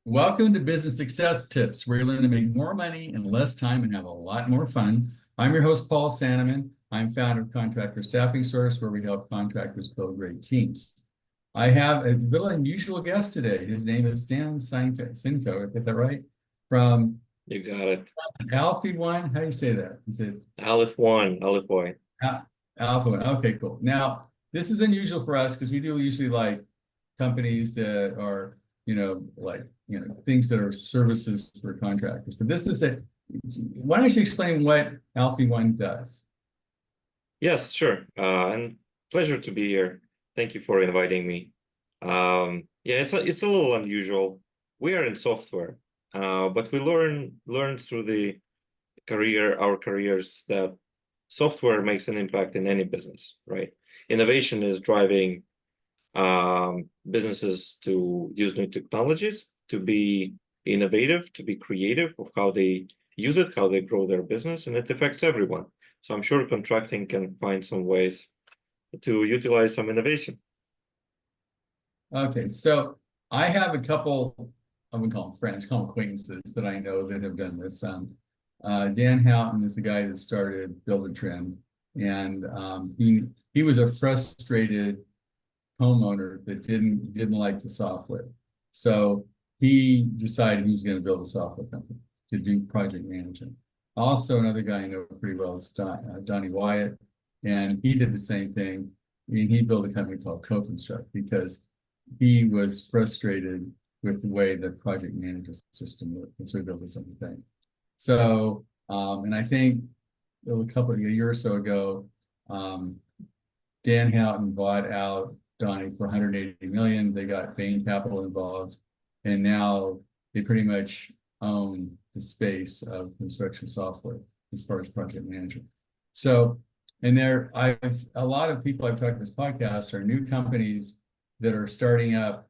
Welcome to Business Success Tips, where you learn to make more money in less time and have a lot more fun. I'm your host, Paul Sanneman. I'm founder of Contractor Staffing Source, where we help contractors build great teams. I have a little unusual guest today. His name is Stan Synko, I get that right? From You got it. Aleph One. How do you say that? Is it Aleph One, Aleph One. Aleph One? Okay, cool. Now, this is unusual for us because we do usually like companies that are, things that are services for contractors. But this is why don't you explain what Aleph One does? Yes, sure. And pleasure to be here. Thank you for inviting me. Yeah, it's a little unusual. We are in software, but we learn through our careers that software makes an impact in any business, right? Innovation is driving businesses to use new technologies, to be innovative, to be creative of how they use it, how they grow their business, and it affects everyone. So I'm sure contracting can find some ways to utilize some innovation. Okay, so I have a couple, I wouldn't call them friends, call them acquaintances that I know that have done this. Dan Houghton is the guy that started Buildtrend, and he was a frustrated homeowner that didn't like the software. So he decided he was going to build a software company to do project management. Also, another guy I know pretty well is Donnie Wyatt, and he did the same thing. I mean, he built a company called CoConstruct because he was frustrated with the way the project management system worked, and so he built his own thing. So, and I think a year or so ago, Dan Houghton bought out Donnie for 180 million. They got Bain Capital involved, and now they pretty much own the space of construction software as far as project management. So, and a lot of people I've talked to this podcast are new companies that are starting up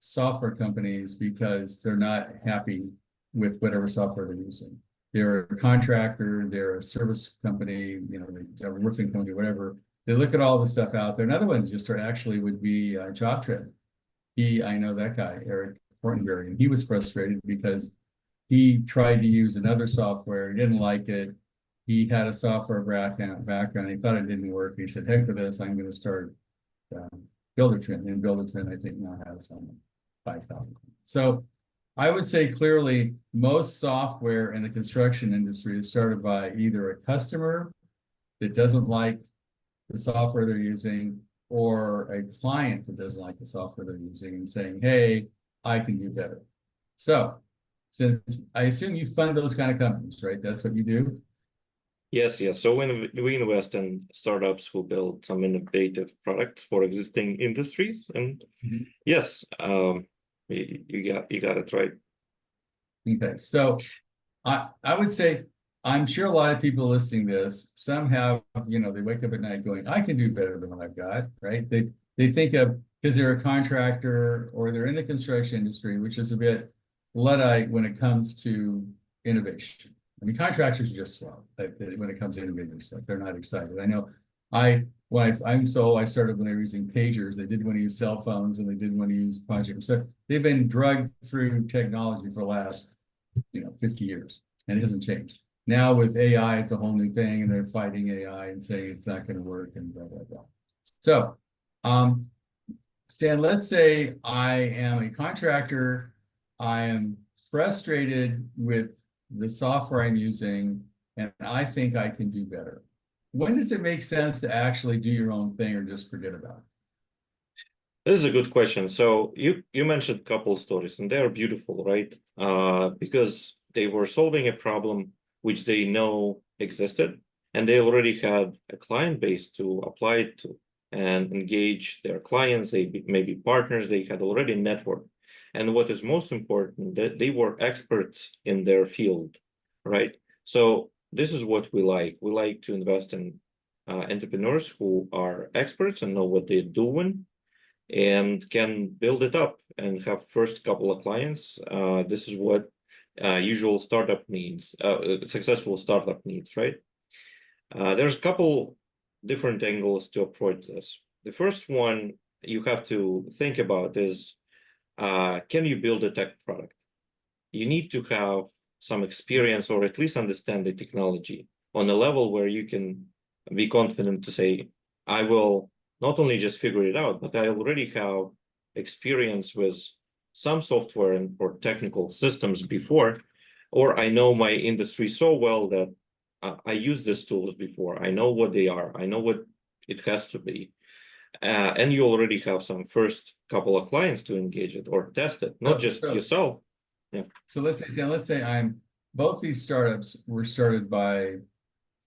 software companies because they're not happy with whatever software they're using. They're a contractor, they're a service company, they're a roofing company, whatever. They look at all the stuff out there. Another one just actually would be Jobtrend. I know that guy, Eric Fortenberry, and he was frustrated because he tried to use another software, he didn't like it. He had a software background, he thought it didn't work. He said, heck with this, I'm going to start Buildtrend. And Buildtrend, I think, now has 5,000. So I would say clearly most software in the construction industry is started by either a customer that doesn't like the software they're using, or a client that doesn't like the software they're using and saying, hey, I can do better. So since I assume you fund those kind of companies, right? That's what you do? Yes. So we invest in startups who build some innovative products for existing industries. And yes, you got it right. Okay, so I would say, I'm sure a lot of people listening to this, some have, they wake up at night going, I can do better than what I've got, right? They think of, because they're a contractor or they're in the construction industry, which is a bit Luddite when it comes to innovation. I mean, contractors are just slow when it comes to innovative stuff. They're not excited. I know I started when they were using pagers. They didn't want to use cell phones and they didn't want to use projects. So they've been drugged through technology for the last, 50 years, and it hasn't changed. Now with AI, it's a whole new thing, and they're fighting AI and saying it's not going to work and blah, blah, blah. So, Stan, let's say I am a contractor. I am frustrated with the software I'm using, and I think I can do better. When does it make sense to actually do your own thing or just forget about it? This is a good question. So you mentioned a couple stories, and they are beautiful, right? Because they were solving a problem which they know existed, and they already had a client base to apply it to and engage their clients. They may be partners. They had already networked. And what is most important, that they were experts in their field, right? So this is what we like. We like to invest in entrepreneurs who are experts and know what they're doing and can build it up and have first couple of clients. This is what usual startup needs, successful startup needs, right? There's a couple different angles to approach this. The first one you have to think about is, can you build a tech product? you need to have some experience or at least understand the technology on a level where you can be confident to say, I will not only just figure it out, but I already have experience with some software and or technical systems before, or I know my industry so well that I used these tools before. I know what they are. I know what it has to be. And you already have some first couple of clients to engage it or test it, not just yourself. Yeah. So let's say, Stan, let's say both these startups were started by,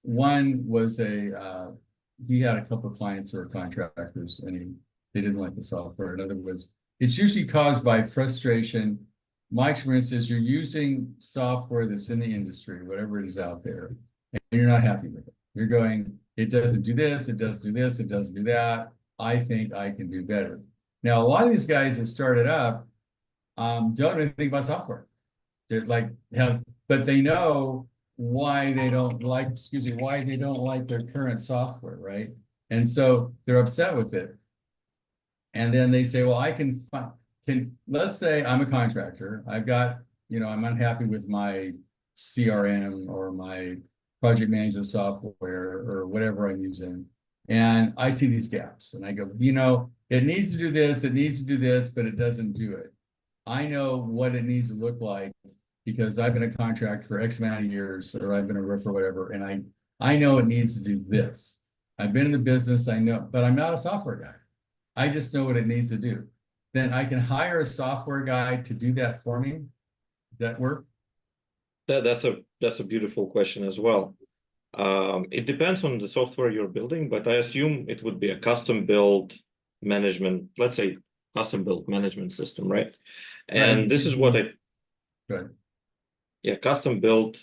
one was he had a couple of clients who were contractors and they didn't like the software. Another was, it's usually caused by frustration. My experience is you're using software that's in the industry, whatever it is out there, and you're not happy with it. You're going, it doesn't do this, it doesn't do this, it doesn't do that. I think I can do better. Now, a lot of these guys that started up don't know anything about software. They're like, but they know why they don't like, why they don't like their current software, right? And so they're upset with it. And then they say, well, I can let's say I'm a contractor. I've got, I'm unhappy with my CRM or my project management software or whatever I'm using. And I see these gaps and I go, it needs to do this, it needs to do this, but it doesn't do it. I know what it needs to look like because I've been a contractor for X amount of years, or I've been a roofer or whatever, and I know it needs to do this. I've been in the business, I know, but I'm not a software guy. I just know what it needs to do. Then I can hire a software guy to do that for me. Does that work? That's a beautiful question as well. It depends on the software you're building, but I assume it would be a custom-built management, let's say custom-built management system, right? And right. This is what Good. Yeah, custom-built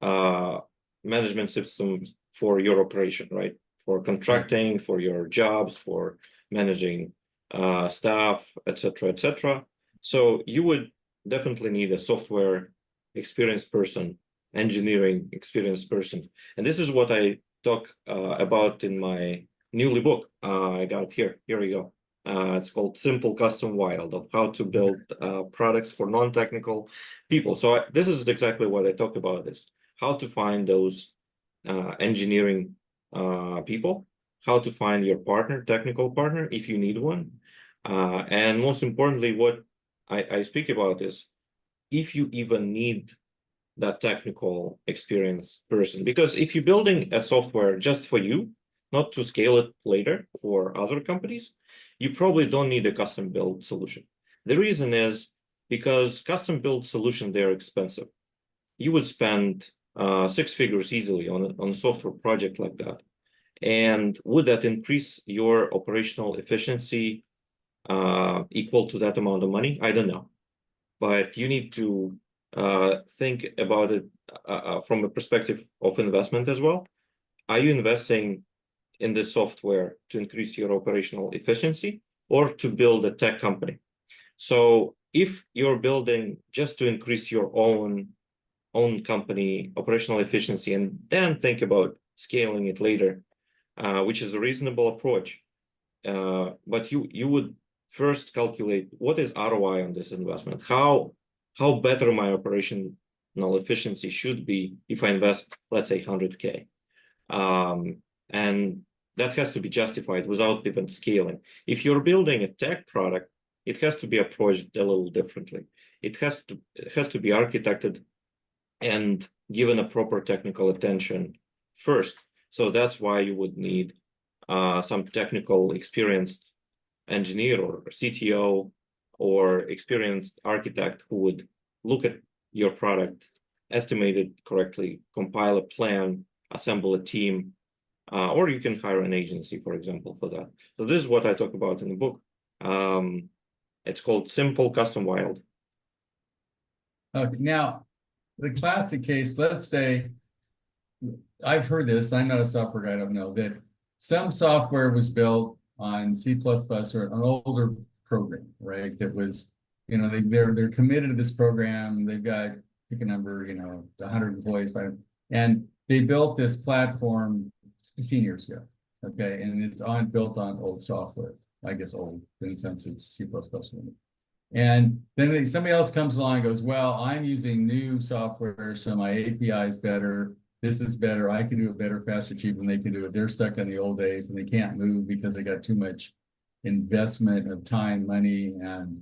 management systems for your operation, right? For contracting, right. For your jobs, for managing staff, etc., etc. So you would definitely need a software experienced person, engineering experienced person. And this is what I talk about in my newly book. I got it here. Here we go. It's called Simple Custom Wild, of how to build products for non-technical people. So this is exactly what I talk about, is how to find those engineering people, how to find your partner, technical partner, if you need one. And most importantly, what I speak about is if you even need that technical experienced person. Because if you're building a software just for you, not to scale it later for other companies, you probably don't need a custom build solution. The reason is because custom build solution, they're expensive. You would spend 6 figures easily on a software project like that. And would that increase your operational efficiency equal to that amount of money? I don't know. But you need to think about it from a perspective of investment as well. Are you investing in the software to increase your operational efficiency or to build a tech company? So if you're building just to increase your own company operational efficiency and then think about scaling it later, which is a reasonable approach, but you would first calculate what is ROI on this investment, how better my operational efficiency should be if I invest, let's say, 100K. And that has to be justified without even scaling. If you're building a tech product, it has to be approached a little differently. It has to be architected and given a proper technical attention first. So that's why you would need some technical experienced engineer or CTO or experienced architect who would look at your product, estimate it correctly, compile a plan, assemble a team, or you can hire an agency, for example, for that. So this is what I talk about in the book. It's called Simple Custom Wild. Okay, now the classic case, let's say, I've heard this, I'm not a software guy, I don't know, that some software was built on C++ or an older program, right? That was, they're committed to this program. They've got, pick a number, 100 employees, and they built this platform 15 years ago, okay? And it's built on old software, I guess old, in the sense it's C++. And then somebody else comes along and goes, well, I'm using new software, so my API is better. This is better. I can do it better, faster, cheaper than they can do it. They're stuck in the old days and they can't move because they got too much investment of time, money, and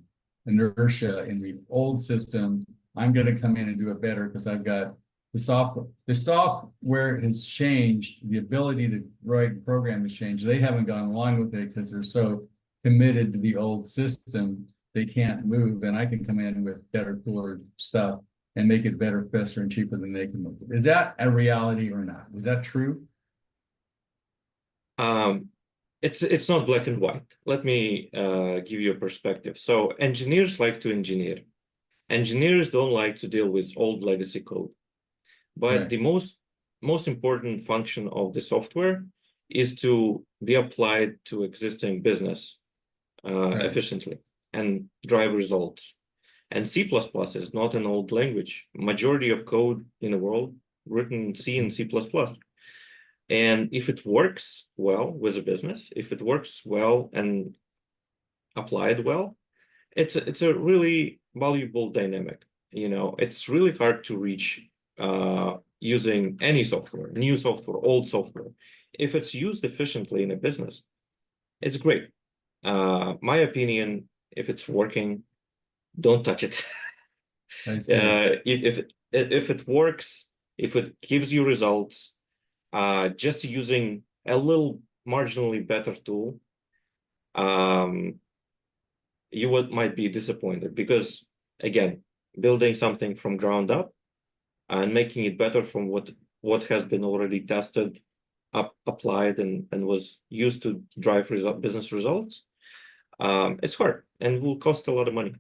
inertia in the old system. I'm going to come in and do it better because I've got the software. The software has changed. The ability to write and program has changed. They haven't gone along with it because they're so committed to the old system. They can't move, and I can come in with better, cooler stuff and make it better, faster, and cheaper than they can make it. Is that a reality or not? Is that true? It's not black and white. Let me give you a perspective. So engineers like to engineer. Engineers don't like to deal with old legacy code. But Right. the most important function of the software is to be applied to existing business Right. efficiently and drive results. And C++ is not an old language. Majority of code in the world written in C and C++. And if it works well with a business, if it works well and applied well, it's a really valuable dynamic. You know, it's really hard to reach using any software, new software, old software. If it's used efficiently in a business, it's great. My opinion, if it's working, don't touch it. I see. If it works, if it gives you results, just using a little marginally better tool, you might be disappointed because, again, building something from ground up and making it better from what has been already tested, applied, and was used to drive business results, it's hard and will cost a lot of money.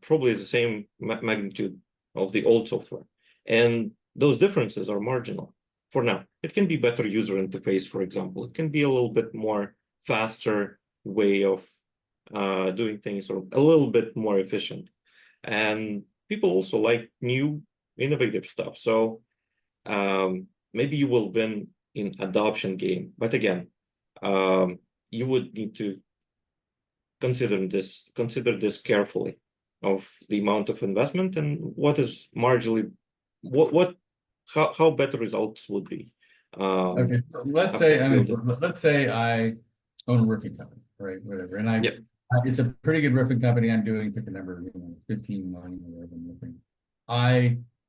Probably the same magnitude of the old software. And those differences are marginal for now. It can be better user interface, for example. It can be a little bit more faster way of doing things, or a little bit more efficient. And people also like new innovative stuff. So maybe you will win in adoption game. But again, you would need to consider this carefully, of the amount of investment and what is marginally how better results would be. Okay, so let's After say building. let's say I own a roofing company, right? Whatever, and Yeah. it's a pretty good roofing company. I'm doing, pick a number, 15 million or whatever I'm roofing.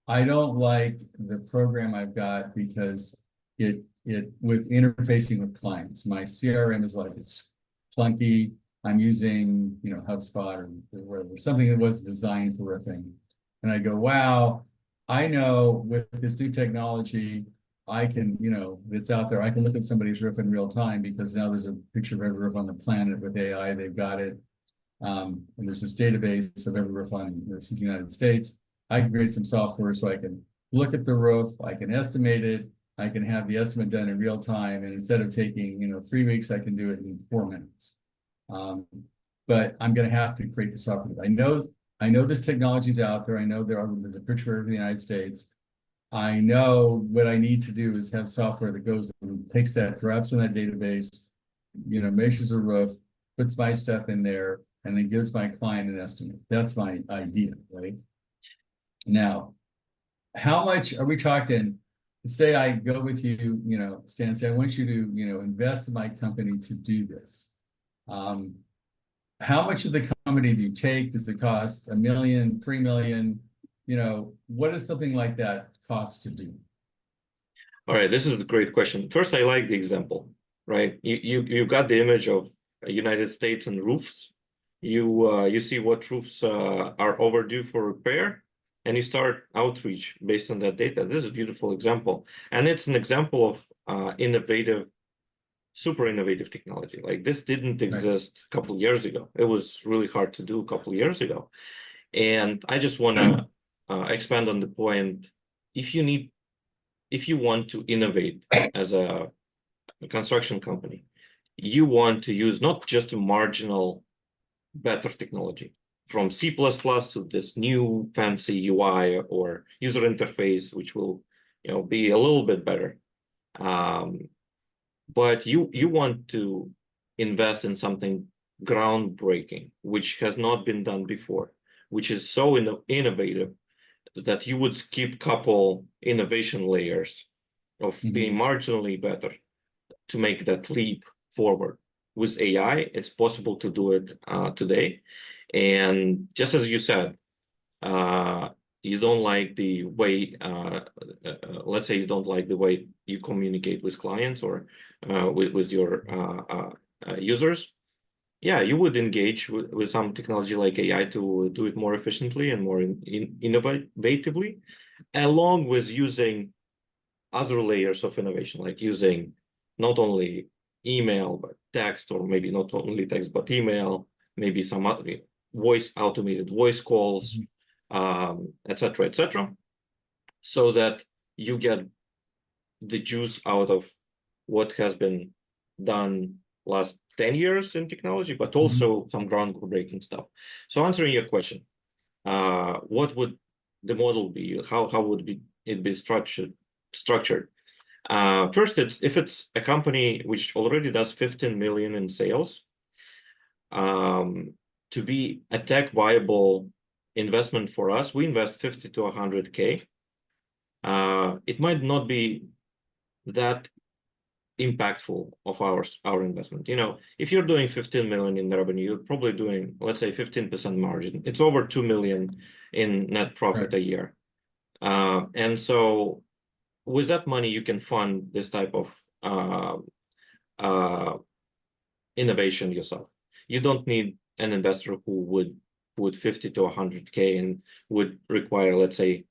I don't like the program I've got because it with interfacing with clients. My CRM is like, it's clunky. I'm using, HubSpot or whatever, something that was designed for roofing. And I go, wow, I know with this new technology, I can, it's out there. I can look at somebody's roof in real time because now there's a picture of every roof on the planet with AI. They've got it. And there's this database of every roof on the United States. I can create some software so I can look at the roof. I can estimate it. I can have the estimate done in real time. And instead of taking, 3 weeks, I can do it in 4 minutes. But I'm going to have to create the software. I know this technology is out there. I know there's a picture of the United States. I know what I need to do is have software that goes and takes that, grabs in that database, measures a roof, puts my stuff in there, and then gives my client an estimate. That's my idea, right? Now, how much are we talking? Say I go with you, Stan, say I want you to, invest in my company to do this. How much of the company do you take? Does it cost $1 million, $3 million? What does something like that cost to do? All right, this is a great question. First, I like the example, right? You got the image of United States and roofs. You see what roofs are overdue for repair, and you start outreach based on that data. This is a beautiful example, and it's an example of super innovative technology. Like, this didn't exist a couple of years ago. It was really hard to do a couple of years ago. And I just want to expand on the point. If you want to innovate as a construction company, you want to use not just a marginal better technology from C++ to this new fancy UI or user interface, which will be a little bit better. But you want to invest in something groundbreaking, which has not been done before, which is so innovative that you would skip couple innovation layers of being marginally better to make that leap forward. With AI, it's possible to do it today. And just as you said, you don't like the way, let's say you don't like the way you communicate with clients or with your users. Yeah, you would engage with some technology like AI to do it more efficiently and more innovatively, along with using other layers of innovation, like using not only email, but text, or maybe not only text, but email, maybe some other automated voice calls, etc., etc., so that you get the juice out of what has been done last 10 years in technology, but also some groundbreaking stuff. So answering your question, what would the model be? How would it be structured? First, if it's a company which already does 15 million in sales, to be a tech viable investment for us, we invest 50 to 100K. It might not be that impactful of our investment. You know, if you're doing 15 million in revenue, you're probably doing, let's say, 15% margin. It's over 2 million in net profit a year. And so with that money, you can fund this type of innovation yourself. You don't need an investor who would put 50 to 100K and would require, let's say,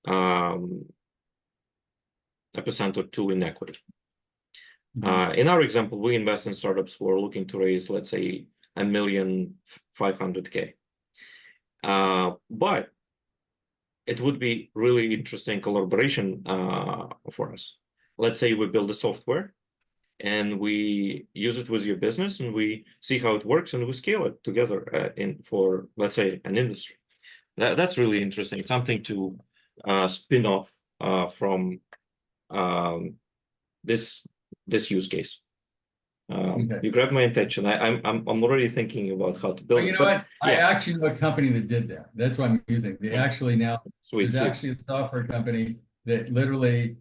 1% or 2% in equity. In our example, we invest in startups who are looking to raise, let's say, 1,500,000. But it would be really interesting collaboration for us. Let's say we build a software and we use it with your business and we see how it works and we scale it together for, let's say, an industry. That's really interesting. It's something to spin off from this use case. You grabbed my attention. I'm already thinking about how to build it. You know what? I actually know a company that did that. That's what I'm using. They actually now, there's actually a software company that literally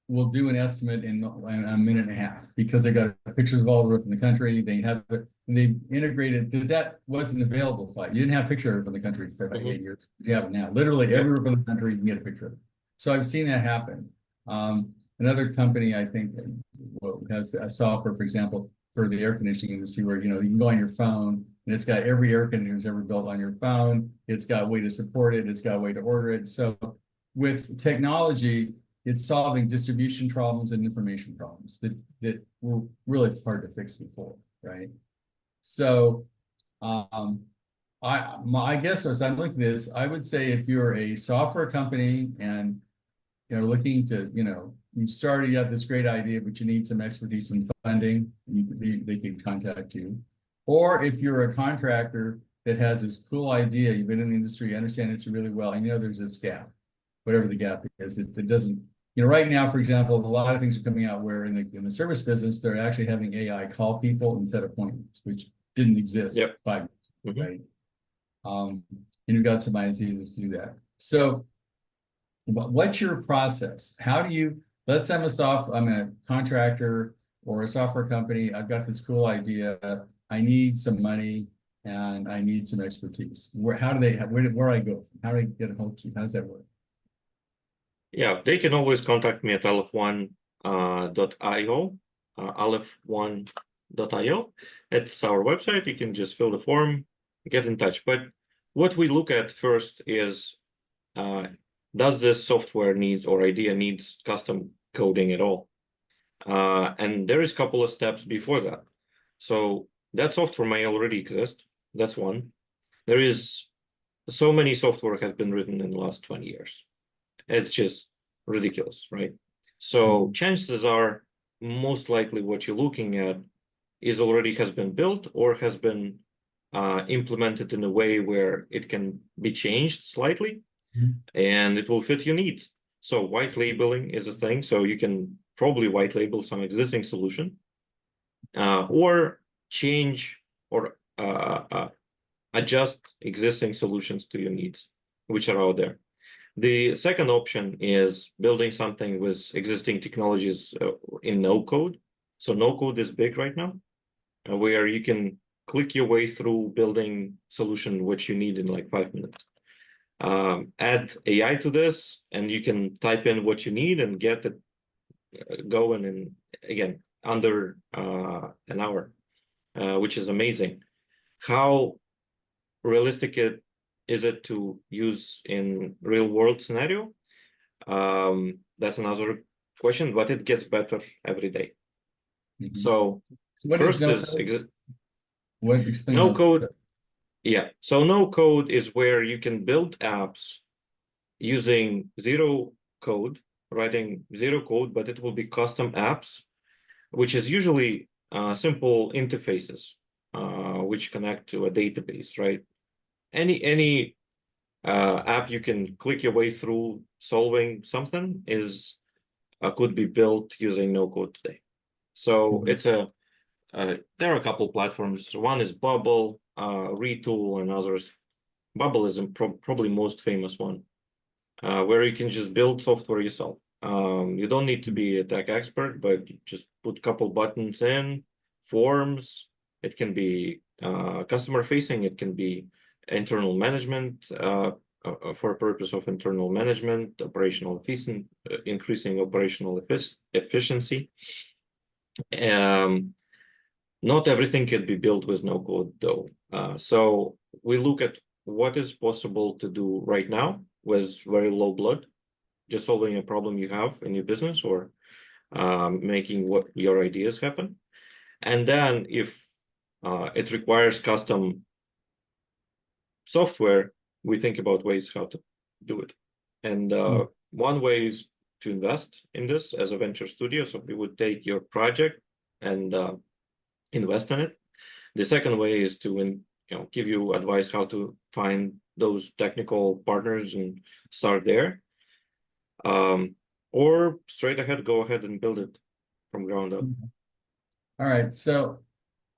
will do an estimate in a minute and a half because they got pictures of all the roof in the country. They have it, and they integrated, because that wasn't available. You didn't have picture of the country for like 8 years. You have it now. Literally every roof in the country, you can get a picture of it. So I've seen that happen. Another company, I think, has a software, for example, for the air conditioning industry, where you can go on your phone and it's got every air conditioner ever built on your phone. It's got a way to support it. It's got a way to order it. So with technology, it's solving distribution problems and information problems that were really hard to fix before, right? So I guess as I'm looking at this, I would say if you're a software company and looking to, you started, you have this great idea, but you need some expertise in funding, they can contact you. Or if you're a contractor that has this cool idea, you've been in the industry, you understand it really well, and there's this gap, whatever the gap is, it doesn't, right now, for example, a lot of things are coming out where in the service business, they're actually having AI call people and set appointments, which didn't exist 5 years ago, right? And you've got some ideas to do that. So what's your process? How do you, let's say I'm a contractor or a software company. I've got this cool idea. I need some money and I need some expertise. Where do I go? How do I get a hold of you? How does that work? Yeah, they can always contact me at alephone.io, alephone.io. It's our website. You can just fill the form, get in touch. But what we look at first is, does this software needs or idea needs custom coding at all? And there is a couple of steps before that. So that software may already exist. That's one. There is so many software has been written in the last 20 years. It's just ridiculous, right? So chances are most likely what you're looking at is already has been built or has been implemented in a way where it can be changed slightly and it will fit your needs. So white labeling is a thing. So you can probably white label some existing solution or change or adjust existing solutions to your needs, which are out there. The second option is building something with existing technologies in no code. So no code is big right now, where you can click your way through building solution which you need in like 5 minutes. Add AI to this, and you can type in what you need and get it going in, again, under an hour, which is amazing. How realistic is it to use in real world scenario? That's another question, but it gets better every day. So what first is explain no code. Yeah, so no code is where you can build apps using zero code, writing zero code, but it will be custom apps, which is usually simple interfaces which connect to a database, right? Any app you can click your way through solving something is could be built using no code today. So it's there are a couple platforms. One is Bubble, Retool, and others. Bubble is probably most famous one, where you can just build software yourself. You don't need to be a tech expert, but you just put a couple buttons in, forms. It can be customer facing. It can be internal management for purpose of internal management, operational efficiency, increasing operational efficiency. Not everything can be built with no code though. So we look at what is possible to do right now with very low blood, just solving a problem you have in your business or making what your ideas happen. And then if it requires custom software, we think about ways how to do it. And one way is to invest in this as a venture studio. So we would take your project and invest in it. The second way is to give you advice how to find those technical partners and start there. Or straight ahead, go ahead and build it from ground up. All right. So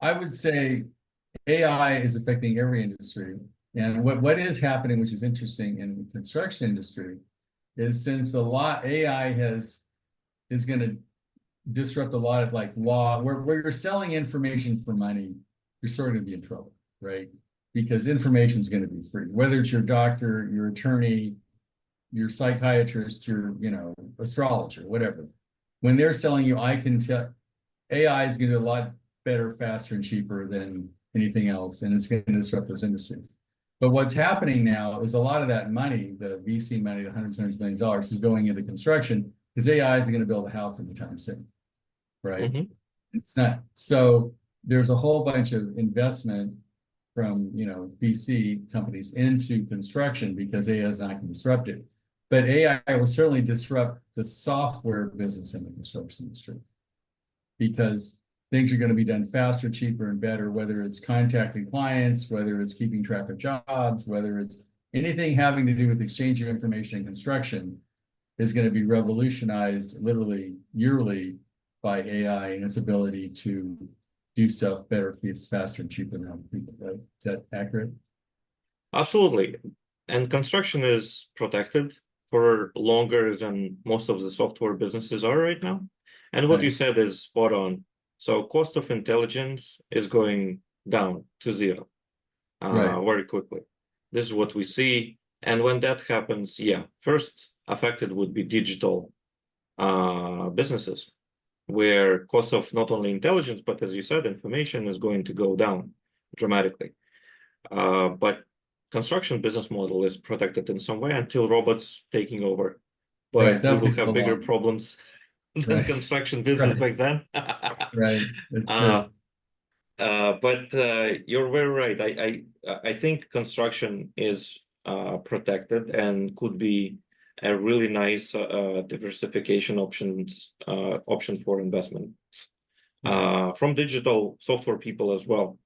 I would say AI is affecting every industry. And what is happening, which is interesting in the construction industry, is since AI is going to disrupt a lot of like law, where you're selling information for money, you're sort of going to be in trouble, right? Because information is going to be free, whether it's your doctor, your attorney, your psychiatrist, your astrologer, whatever. When they're selling you, I can tell AI is going to do a lot better, faster, and cheaper than anything else, and it's going to disrupt those industries. But what's happening now is a lot of that money, the VC money, the hundreds of millions of dollars, is going into construction because AI isn't going to build a house anytime soon, right? Mm-hmm. It's not. So there's a whole bunch of investment from VC companies into construction because AI is not going to disrupt it. But AI will certainly disrupt the software business in the construction industry because things are going to be done faster, cheaper, and better, whether it's contacting clients, whether it's keeping track of jobs, whether it's anything having to do with exchange of information in construction is going to be revolutionized literally yearly by AI and its ability to do stuff better, faster, and cheaper than other people, right? Is that accurate? Absolutely. And construction is protected for longer than most of the software businesses are right now. And what you said is spot on. So cost of intelligence is going down to zero very quickly. This is what we see. And when that happens, first affected would be digital businesses, where cost of not only intelligence, but as you said, information is going to go down dramatically. But construction business model is protected in some way until robots taking over. But we will have bigger problems than construction business back then. But you're very right. I think construction is protected and could be a really nice diversification option for investment from digital software people as well.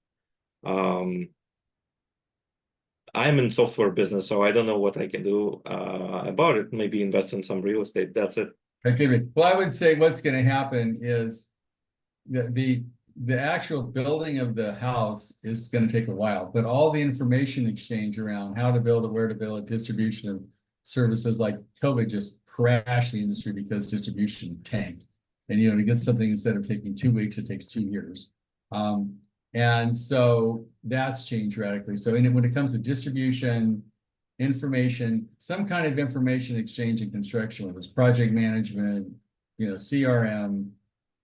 I'm in software business, so I don't know what I can do about it. Maybe invest in some real estate. That's it. Okay. Well, I would say what's going to happen is the actual building of the house is going to take a while, but all the information exchange around how to build it, where to build it, distribution of services, like COVID just crashed the industry because distribution tanked. And, you know, to get something, instead of taking 2 weeks, it takes 2 years. And so that's changed radically. So when it comes to distribution, information, some kind of information exchange in construction, whether it's project management, you know, CRM,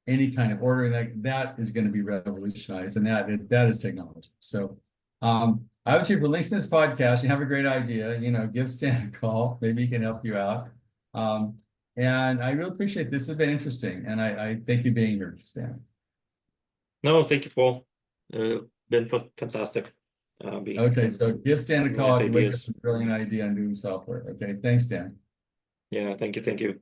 any kind of ordering, that is going to be revolutionized, and that is technology. So I would say for links to this podcast, you have a great idea, you know, give Stan a call. Maybe he can help you out. And I really appreciate this. Has been interesting, and I thank you being here, Stan. No, thank you, Paul. Been fantastic. Okay, so give Stan a call nice if you wake up ideas. with a brilliant idea on doing software. Okay, thanks, Stan. Yeah, thank you.